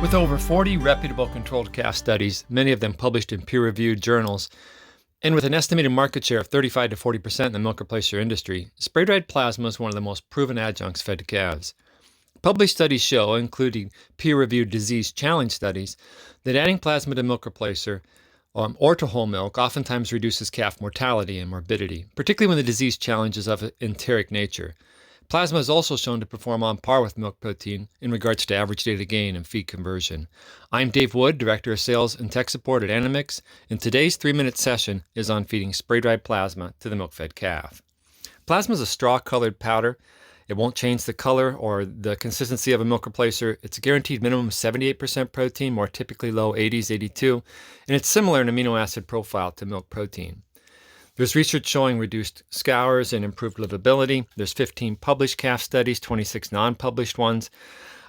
With over 40 reputable controlled calf studies, many of them published in peer-reviewed journals, and with an estimated market share of 35 to 40% in the milk replacer industry, spray-dried plasma is one of the most proven adjuncts fed to calves. Published studies show, including peer-reviewed disease challenge studies, that adding plasma to milk replacer or to whole milk oftentimes reduces calf mortality and morbidity, particularly when the disease challenge is of an enteric nature. Plasma is also shown to perform on par with milk protein in regards to average daily gain and feed conversion. I'm Dave Wood, Director of Sales and Tech Support at Animix, and today's 3-minute session is on feeding spray-dried plasma to the milk-fed calf. Plasma is a straw-colored powder. It won't change the color or the consistency of a milk replacer. It's a guaranteed minimum of 78% protein, more typically low 80s, 82, and it's similar in amino acid profile to milk protein. There's research showing reduced scours and improved livability. There's 15 published calf studies, 26 non-published ones.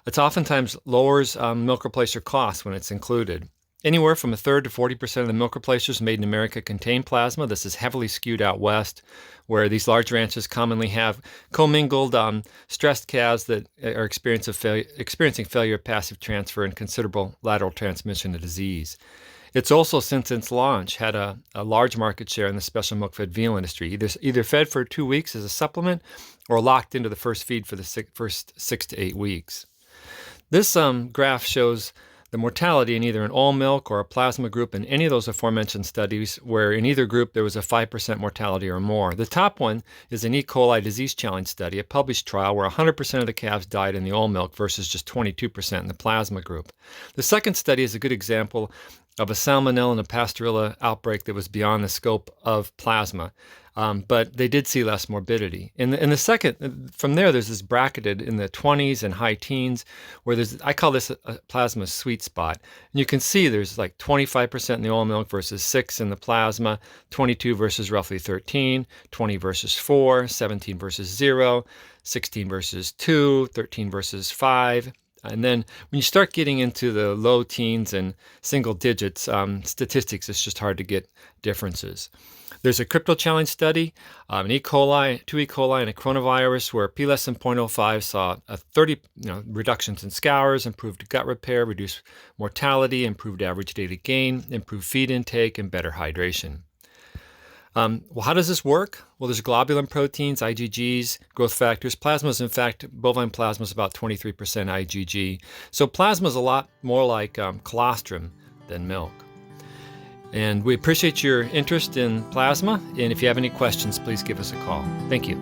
It oftentimes lowers milk replacer costs when it's included. Anywhere from a third to 40% of the milk replacers made in America contain plasma. This is heavily skewed out west, where these large ranches commonly have commingled, stressed calves that are experiencing failure of passive transfer and considerable lateral transmission of disease. It's also, since its launch, had a large market share in the special milk-fed veal industry, either fed for 2 weeks as a supplement or locked into the first feed for the first 6 to 8 weeks. This graph shows the mortality in either an all milk or a plasma group in any of those aforementioned studies, where in either group there was a 5% mortality or more. The top one is an E. coli disease challenge study, a published trial where 100% of the calves died in the all milk versus just 22% in the plasma group. The second study is a good example of a Salmonella and a Pasteurella outbreak that was beyond the scope of plasma. But they did see less morbidity. In the second, from there's this bracketed in the 20s and high teens, where I call this a plasma sweet spot. And you can see there's like 25% in the all milk versus 6 in the plasma, 22 versus roughly 13, 20 versus 4, 17 versus 0, 16 versus 2, 13 versus 5. And then when you start getting into the low teens and single digits, statistics, it's just hard to get differences. There's a crypto challenge study, two E. coli, and a coronavirus, where P less than 0.05 saw a 30 reductions in scours, improved gut repair, reduced mortality, improved average daily gain, improved feed intake, and better hydration. Well, how does this work? Well, there's globulin proteins, IgGs, growth factors. Plasma is, in fact, bovine plasma is about 23% IgG. So plasma is a lot more like colostrum than milk. And we appreciate your interest in plasma. And if you have any questions, please give us a call. Thank you.